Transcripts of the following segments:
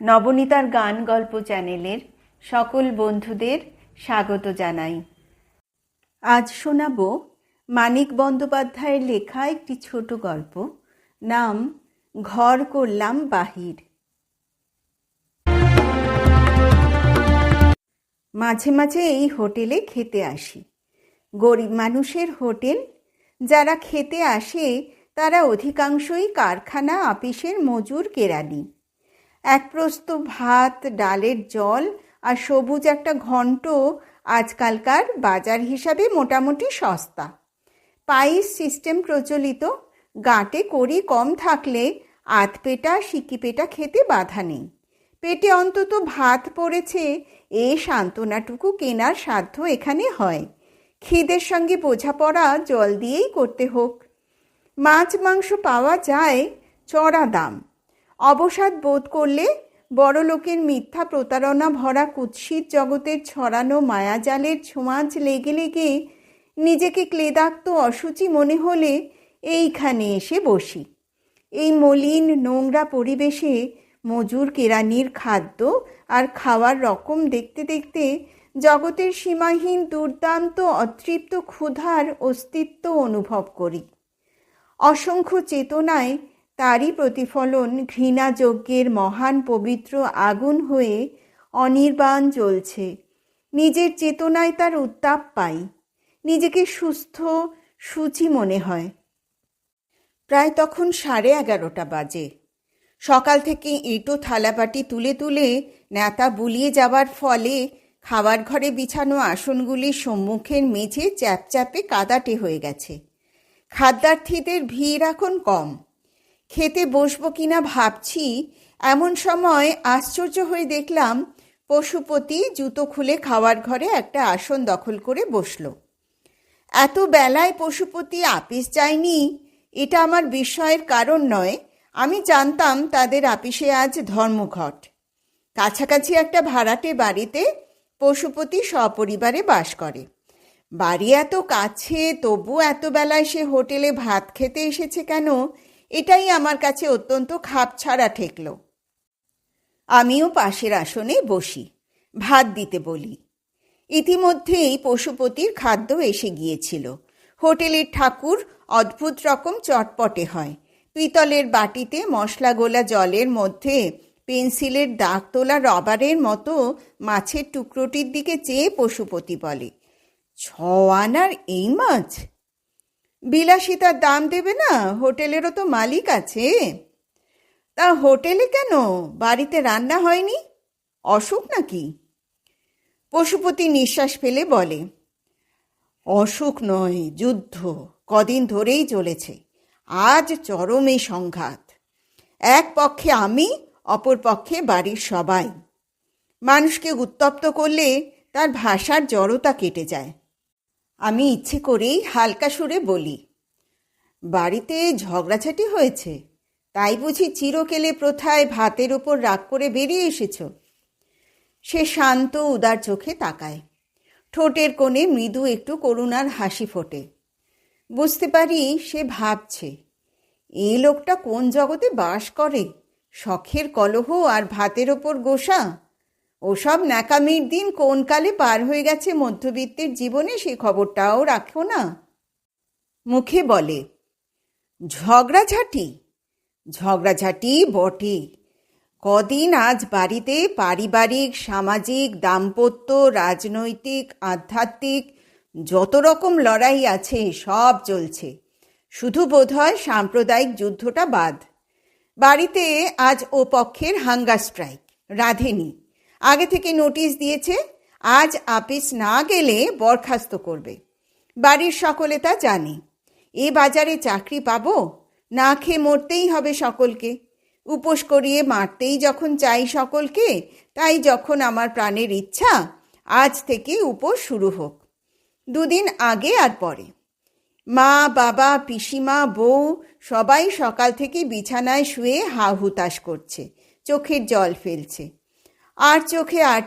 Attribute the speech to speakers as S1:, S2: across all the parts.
S1: নবনীতার গান গল্প চ্যানেলের সকল বন্ধুদের স্বাগত জানাই। আজ শোনাব মানিক বন্দ্যোপাধ্যায়ের লেখা একটি ছোট গল্প, নাম ঘর করলাম বাহির। মাঝে মাঝে এই হোটেলে খেতে আসি। গরিব মানুষের হোটেল। যারা খেতে আসে তারা অধিকাংশই কারখানা আপিসের মজুর কেরানি। এক প্রস্ত ভাত, ডালের জল আর সবুজ একটা ঘন্ট আজকালকার বাজার হিসাবে মোটামুটি সস্তা। পাইস সিস্টেম প্রচলিত। গাঁটে কড়ি কম থাকলে আধপেটা সিকিপেটা খেতে বাধা নেই। পেটে অন্তত ভাত পড়েছে, এ সান্ত্বনাটুকু কেনার সাধ্য এখানে হয়। খিদের সঙ্গে বোঝাপড়া জল দিয়েই করতে হোক। মাছ মাংস পাওয়া যায়, চড়া দাম। অবসাদ বোধ করলে বড়লোকের মিথ্যা প্রতারণা ভরা কুৎসিত জগতের ছড়ানো মায়াজালের ছোঁয়াচ লেগে লেগে নিজেকে ক্লেদাক্ত অসুচি মনে হলে এইখানে এসে বসি। এই মলিন নোংরা পরিবেশে মজুর কেরানির খাদ্য আর খাওয়ার রকম দেখতে দেখতে জগতের সীমাহীন দুর্দান্ত অতৃপ্ত ক্ষুধার অস্তিত্ব অনুভব করি। অসংখ্য চেতনায় তারই প্রতিফলন ঘৃণাযজ্ঞের মহান পবিত্র আগুন হয়ে অনির্বাণ জ্বলছে। নিজের চেতনায় তার উত্তাপ পাই, নিজেকে সুস্থ সূচি মনে হয়। প্রায় তখন 11:30 বাজে। সকাল থেকে এঁটো থালাবাটি তুলে তুলে নেতা বুলিয়ে যাওয়ার ফলে খাবার ঘরে বিছানো আসনগুলির সম্মুখের মেঝে চ্যাপচ্যাপে কাদাটে হয়ে গেছে। খাদ্যার্থীদের ভিড় এখন কম। খেতে বসবো কিনা ভাবছি, এমন সময় আশ্চর্য হয়ে দেখলাম পশুপতি জুতো খুলে খাওয়ার ঘরে একটা আসন দখল করে বসল। এত বেলায় পশুপতি আপিস যায়নি এটা আমার বিস্ময়ের কারণ নয়। আমি জানতাম তাদের আপিসে আজ ধর্মঘট। কাছাকাছি একটা ভাড়াটে বাড়িতে পশুপতি সপরিবারে বাস করে। বাড়ি এত কাছে, তবু এত বেলায় সে হোটেলে ভাত খেতে এসেছে কেন, এটাই আমার কাছে অত্যন্ত খাপছাড়া ঠেকল। আমিও পাশের আসনে বসি, ভাত দিতে বলি। ইতিমধ্যেই পশুপতির খাদ্য এসে গিয়েছিল। হোটেলের ঠাকুর অদ্ভুত রকম চটপটে হয়। পিতলের বাটিতে মশলা গোলা জলের মধ্যে পেন্সিলের দাগ তোলা রবারের মতো মাছের টুকরোটির দিকে চেয়ে পশুপতি বলে, 6 আনার এই মাছ? বিলাসিতার দাম দেবে না? হোটেলেরও তো মালিক আছে। তা হোটেলে কেন, বাড়িতে রান্না হয়নি? অসুখ নাকি? পশুপতি নিঃশ্বাস ফেলে বলে, অসুখ নয়, যুদ্ধ কদিন ধরেই চলেছে। আজ চরমে সংঘাত। এক পক্ষে আমি, অপর পক্ষে বাড়ির সবাই। মানুষকে উত্তপ্ত করলে তার ভাষার জড়তা কেটে যায়। আমি ইচ্ছে করেই হালকা সুরে বলি, বাড়িতে ঝগড়াঝাটি হয়েছে, তাই বুঝি চিরকেলে প্রথায় ভাতের ওপর রাগ করে বেরিয়ে এসেছ? সে শান্ত উদার চোখে তাকায়। ঠোঁটের কোণে মৃদু একটু করুণার হাসি ফোটে। বুঝতে পারি সে ভাবছে, এই লোকটা কোন জগতে বাস করে? শখের কলহ আর ভাতের ওপর গোসা, ওসব ন্যাকামির দিন কোন কালে পার হয়ে গেছে মধ্যবিত্তের জীবনে, সে খবরটাও রাখো না। মুখে বলে, ঝগড়াঝাটি? ঝগড়াঝাটি বটে। কদিন আজ বাড়িতে পারিবারিক, সামাজিক, দাম্পত্য, রাজনৈতিক, আধ্যাত্মিক যত রকম লড়াই আছে সব চলছে। শুধু বোধহয় সাম্প্রদায়িক যুদ্ধটা বাদ। বাড়িতে আজ ও পক্ষের হাঙ্গার স্ট্রাইক। রাঁধেনি, আগে থেকে নোটিশ দিয়েছে, আজ আপিস না গেলে বরখাস্ত করবে। বাড়ির সকলে তা জানে। এ বাজারে চাকরি পাবো? না খেয়ে মরতেই হবে সকলকে। উপোস করিয়ে মারতেই যখন চাই সকলকে, তাই যখন আমার প্রাণের ইচ্ছা, আজ থেকে উপোস শুরু হোক। 2 দিন আগে আর পরে। মা, বাবা, পিসিমা, বউ সবাই সকাল থেকে বিছানায় শুয়ে হা হুতাশ করছে, চোখের জল ফেলছে। আর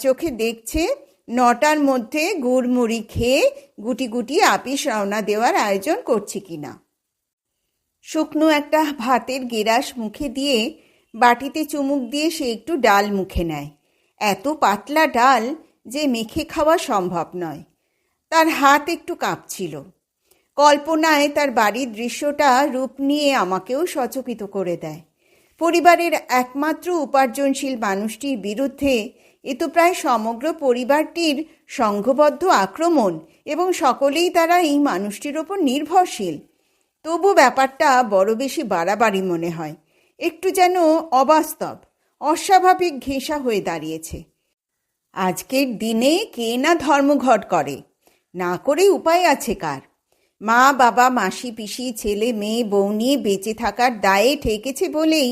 S1: চোখে দেখছে 9টার মধ্যে গুড়মুড়ি খেয়ে গুটি গুটি আপিস রওনা দেওয়ার আয়োজন করছি কিনা। শুকনো একটা ভাতের গেরাস মুখে দিয়ে বাটিতে চুমুক দিয়ে সে একটু ডাল মুখে নেয়। এত পাতলা ডাল যে মেখে খাওয়া সম্ভব নয়। তার হাত একটু কাঁপছিল। কল্পনায় তার বাড়ির দৃশ্যটা রূপ নিয়ে আমাকেও সচকিত করে দেয়। পরিবারের একমাত্র উপার্জনশীল মানুষটির বিরুদ্ধে এ তো প্রায় সমগ্র পরিবারটির সংঘবদ্ধ আক্রমণ, এবং সকলেই তারা এই মানুষটির ওপর নির্ভরশীল। তবু ব্যাপারটা বড় বেশি বাড়াবাড়ি মনে হয়। একটু যেন অবাস্তব, অস্বাভাবিক ঘেঁষা হয়ে দাঁড়িয়েছে। আজকের দিনে কে না ধর্মঘট করে, না করে উপায় আছে কার? মা বাবা মাসি পিসি ছেলে মেয়ে বউ নিয়ে বেঁচে থাকার দায়ে ঠেকেছে বলেই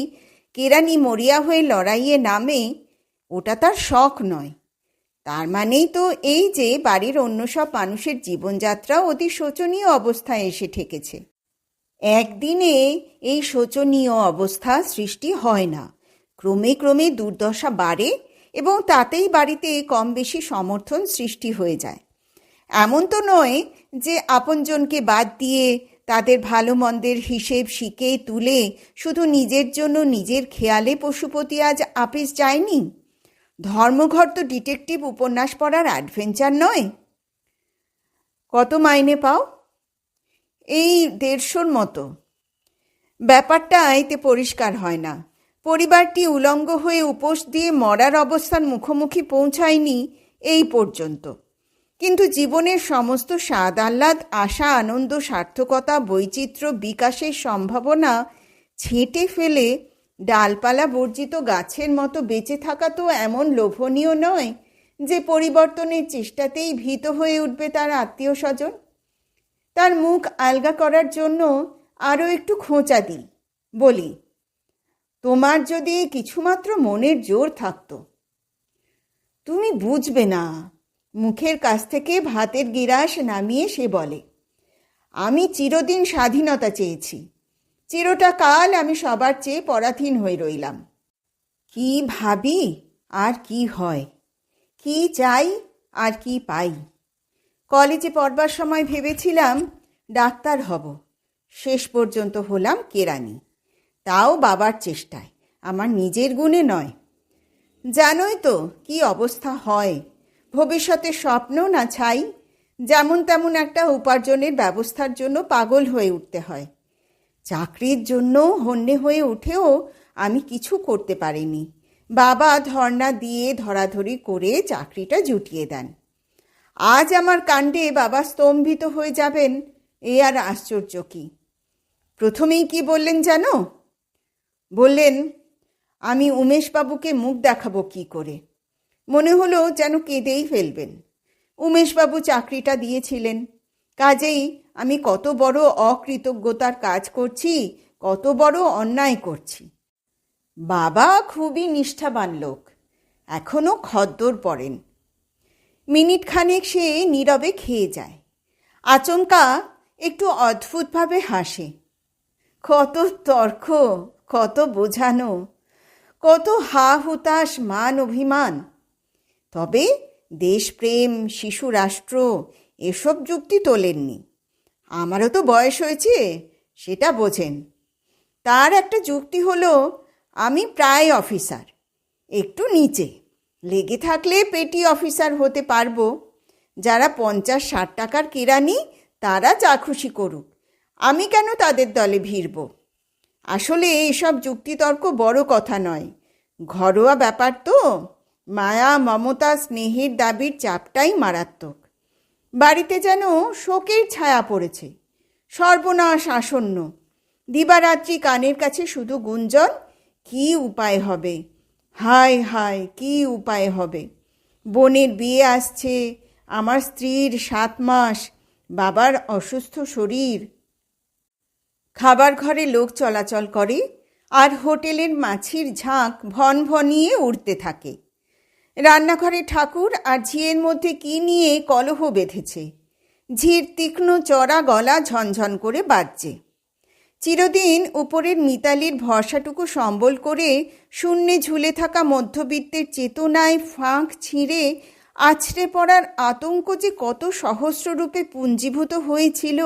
S1: কেরানি মরিয়া হয়ে লড়াইয়ে নামে, ওটা তার শখ নয়। তার মানেই তো এই যে বাড়ির অন্য সব মানুষের জীবনযাত্রা অতি শোচনীয় অবস্থায় এসে ঠেকেছে। একদিনে এই শোচনীয় অবস্থা সৃষ্টি হয় না, ক্রমে ক্রমে দুর্দশা বাড়ে এবং তাতেই বাড়িতে কম বেশি সমর্থন সৃষ্টি হয়ে যায়। এমন তো নয় যে আপনজনকে বাদ দিয়ে তাদের ভালো মন্দের হিসেব শিখে তুলে শুধু নিজের জন্য নিজের খেয়ালে পশুপতি আজ আপিস যায়নি। ধর্মঘট তো ডিটেকটিভ উপন্যাস পড়ার অ্যাডভেঞ্চার নয়। কত মাইনে পাও? এই 150-র মতো। ব্যাপারটা এতে পরিষ্কার হয় না। পরিবারটি উলঙ্গ হয়ে উপোস দিয়ে মরার অবস্থার মুখোমুখি পৌঁছায়নি এই পর্যন্ত, কিন্তু জীবনের সমস্ত স্বাদ আহ্লাদ আশা আনন্দ সার্থকতা বৈচিত্র্য বিকাশের সম্ভাবনা ছেঁটে ফেলে ডালপালা বর্জিত গাছের মতো বেঁচে থাকা তো এমন লোভনীয় নয় যে পরিবর্তনের চেষ্টাতেই ভীত হয়ে উঠবে তার আত্মীয় স্বজন। তার মুখ আলগা করার জন্য আরও একটু খোঁচা দিই, বলি, তোমার যদি কিছুমাত্র মনের জোর থাকতো। তুমি বুঝবে না। মুখের কাছ থেকে ভাতের গিরাস নামিয়ে সে বলে, আমি চিরদিন স্বাধীনতা চেয়েছি। চিরটা কাল আমি সবার চেয়ে পরাধীন হয়ে রইলাম। কি ভাবি আর কি হয়, কি চাই আর কি পাই। কলেজে পড়বার সময় ভেবেছিলাম ডাক্তার হব, শেষ পর্যন্ত হলাম কেরানি। তাও বাবার চেষ্টায়, আমার নিজের গুণে নয়। জানোই তো কি অবস্থা হয়, ভবিষ্যতের স্বপ্ন না ছাই। যেমন তেমন একটা উপার্জনের ব্যবস্থার জন্য পাগল হয়ে উঠতে হয়। চাকরির জন্য হন্যে হয়ে উঠেও আমি কিছু করতে পারিনি। বাবা ধর্ণা দিয়ে ধরাধরি করে চাকরিটা জুটিয়ে দেন। আজ আমার কাণ্ডে বাবা স্তম্ভিত হয়ে যাবেন, এ আর আশ্চর্য কি। প্রথমেই কি বললেন জানো? বললেন, আমি উমেশবাবুকে মুখ দেখাবো কি করে। মনে হলো যেন কেঁদেই ফেলবেন। উমেশবাবু চাকরিটা দিয়েছিলেন, কাজেই আমি কত বড় অকৃতজ্ঞতার কাজ করছি, কত বড় অন্যায় করছি। বাবা খুবই নিষ্ঠাবান লোক, এখনো খদ্দর পড়েন। মিনিট খানেক সে নীরবে খেয়ে যায়, আচমকা একটু অদ্ভুতভাবে হাসে। কত তর্ক, কত বোঝানো, কত হা হুতাশ মান অভিমান। তবে দেশপ্রেম শিশু রাষ্ট্র এসব যুক্তি তোলেননি। আমারও তো বয়স হয়েছে, সেটা বোঝেন। তার একটা যুক্তি হলো, আমি প্রায় অফিসার, একটু নিচে, লেগে থাকলে পেটি অফিসার হতে পারবো। যারা 50-60 টাকার কেরানি তারা যা খুশি করুক, আমি কেন তাদের দলে ভিড়ব। আসলে এইসব যুক্তিতর্ক বড় কথা নয়, ঘরোয়া ব্যাপার তো। মায়া মমতা স্নেহের দাবির চাপটাই মারাত্মক। বাড়িতে যেন শোকের ছায়া পড়েছে, সর্বনাশ আসন্ন। দিবারাত্রি কানের কাছে শুধু গুঞ্জন, কি উপায় হবে, হায় হায় কি উপায় হবে। বোনের বিয়ে আসছে, আমার স্ত্রীর 7 মাস, বাবার অসুস্থ শরীর। খাবার ঘরে লোক চলাচল করে, আর হোটেলের মাছির ঝাঁক ভনভনিয়ে উড়তে থাকে। রান্নাঘরে ঠাকুর আর ঝিয়ের মধ্যে কি নিয়ে কলহ বেঁধেছে। ঝির তীক্ষ্ণ চড়া গলা ঝনঝন করে বাজছে। চিরদিন উপরের মিতালির ভরসাটুকু সম্বল করে শূন্যে ঝুলে থাকা মধ্যবিত্তের চেতনায় ফাঁক ছিঁড়ে আছড়ে পড়ার আতঙ্ক যে কত সহস্র রূপে পুঞ্জীভূত হয়েছিল,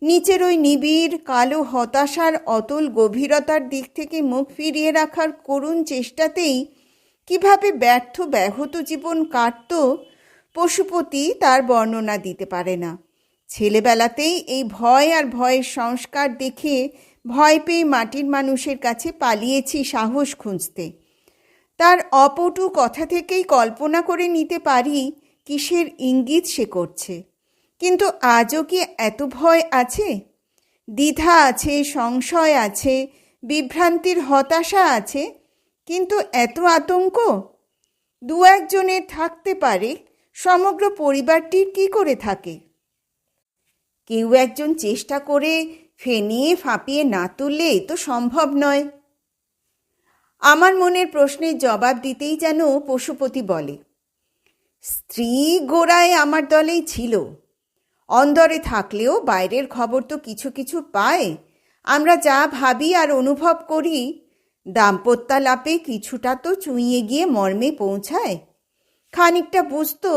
S1: নিচের ওই নিবিড় কালো হতাশার অতল গভীরতার দিক থেকে মুখ ফিরিয়ে রাখার করুণ চেষ্টাতেই কিভাবে ব্যর্থ ব্যাহত জীবন কাটত পশুপতি তার বর্ণনা দিতে পারে না। ছেলেবেলাতেই এই ভয় আর ভয়ের সংস্কার দেখে ভয় পেয়ে মাটির মানুষের কাছে পালিয়েছি সাহস খুঁজতে। তার অপটু কথা থেকেই কল্পনা করে নিতে পারি কিসের ইঙ্গিত সে করছে। কিন্তু আজও কি এত ভয় আছে? দ্বিধা আছে, সংশয় আছে, বিভ্রান্তির হতাশা আছে, কিন্তু এত আতঙ্ক? দু একজনের থাকতে পারে, সমগ্র পরিবারটির কি করে থাকে? কেউ একজন চেষ্টা করে ফেনিয়ে ফাঁপিয়ে না তুললে তো সম্ভব নয়। আমার মনের প্রশ্নের জবাব দিতেই যেন পশুপতি বলে, স্ত্রী গোড়ায় আমার দলেই ছিল। অন্দরে থাকলেও বাইরের খবর তো কিছু কিছু পায়। আমরা যা ভাবি আর অনুভব করি দাম্পত্যালাপে কিছুটা তো চুঁইয়ে গিয়ে মর্মে পৌঁছায়। খানিকটা বুঝতো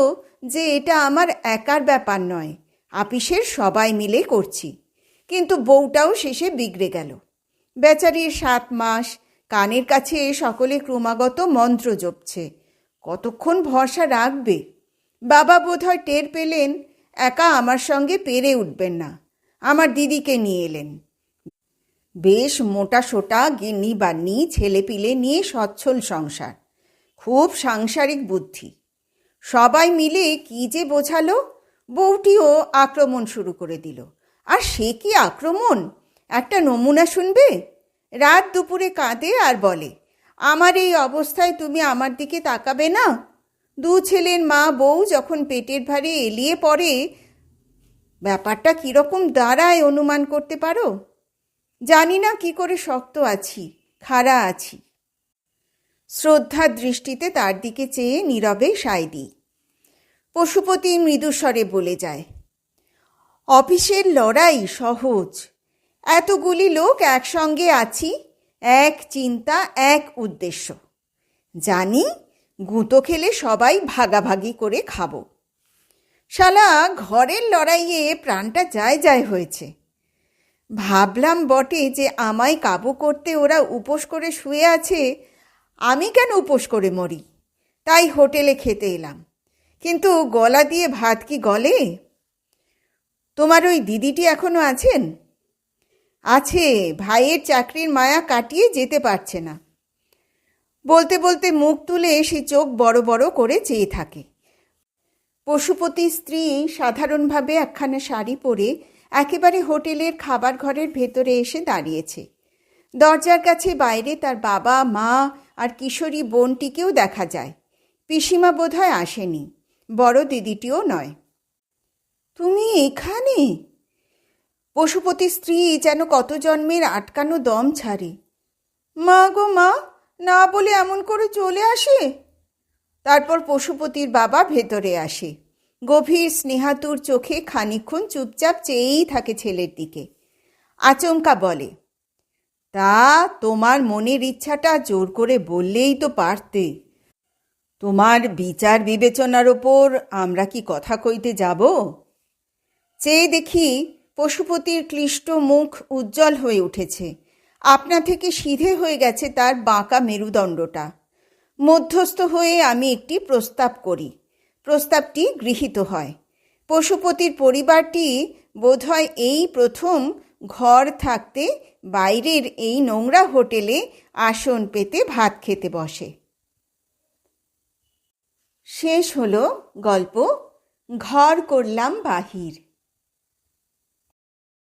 S1: যে এটা আমার একার ব্যাপার নয়, আপিসের সবাই মিলে করছি। কিন্তু বউটাও শেষে বিগড়ে গেল। বেচারির 7 মাস কানের কাছে সকলে ক্রমাগত মন্ত্র জপছে। কতক্ষণ ভরসা রাখবে? বাবা বোধহয় টের পেলেন একা আমার সঙ্গে পেরে উঠবেন না, আমার দিদিকে নিয়ে এলেন। বেশ মোটা সোটা গিন্নি বান্নি ছেলেপিলে নিয়ে সচ্ছল সংসার, খুব সাংসারিক বুদ্ধি। সবাই মিলে কি যে বোঝালো, বউটিও আক্রমণ শুরু করে দিল। আর সে কি আক্রমণ, একটা নমুনা শুনবে? রাত দুপুরে কাঁদে আর বলে, আমার এই অবস্থায় তুমি আমার দিকে তাকাবে না? 2 ছেলের মা বউ যখন পেটের ভারে এলিয়ে পড়ে, ব্যাপারটা কীরকম দাঁড়ায় অনুমান করতে পারো? জানি না কি করে শক্ত আছি, খাড়া আছি। শ্রদ্ধার দৃষ্টিতে তার দিকে চেয়ে নীরবে সায় দিই। পশুপতি মৃদুস্বরে বলে যায়, অফিসের লড়াই সহজ। এতগুলি লোক একসঙ্গে আছি, এক চিন্তা, এক উদ্দেশ্য। জানি গুঁতো খেলে সবাই ভাগাভাগি করে খাবো। শালা ঘরের লড়াইয়ে প্রাণটা যায় যায় হয়েছে। ভাবলাম বটে যে আমায় কাবু করতে ওরা উপোস করে শুয়ে আছে, আমি কেন উপোস করে মরি? তাই হোটেলে খেতে এলাম। কিন্তু গলা দিয়ে ভাত কি গলে? তোমার ওই দিদিটি এখনো আছেন? আছে, ভাইয়ের চাকরির মায়া কাটিয়ে যেতে পারছে না। বলতে বলতে মুখ তুলে সে চোখ বড় বড় করে চেয়ে থাকে। পশুপতির স্ত্রী সাধারণভাবে একখানা শাড়ি পরে একেবারে হোটেলের খাবার ঘরের ভেতরে এসে দাঁড়িয়েছে। দরজার কাছে বাইরে তার বাবা, মা আর কিশোরী বোনটিকেও দেখা যায়। পিসিমা বোধহয় আসেনি, বড় দিদিটিও নয়। তুমি এখানে? পশুপতির স্ত্রী যেন কত জন্মের আটকানো দম ছাড়ে। মা গো মা, না বলে এমন করে চলে আসে? তারপর পশুপতির বাবা ভেতরে আসে, গভীর স্নেহাতুর চোখে খানিকক্ষণ চুপচাপ চেয়েই থাকে ছেলের দিকে। আচমকা বলে, তা তোমার মনের ইচ্ছাটা জোর করে বললেই তো পারতে। তোমার বিচার বিবেচনার ওপর আমরা কি কথা কইতে যাব? চেয়ে দেখি পশুপতির ক্লিষ্ট মুখ উজ্জ্বল হয়ে উঠেছে। আপনা থেকে সিধে হয়ে গেছে তার বাঁকা মেরুদণ্ডটা। মধ্যস্থ হয়ে আমি একটি প্রস্তাব করি। প্রস্তাবটি গৃহীত হয়। পশুপতির পরিবারটি বোধহয় এই প্রথম ঘর থাকতে বাইরের এই নোংরা হোটেলে আসন পেতে ভাত খেতে বসে। শেষ হলো গল্প ঘর করলাম বাহির।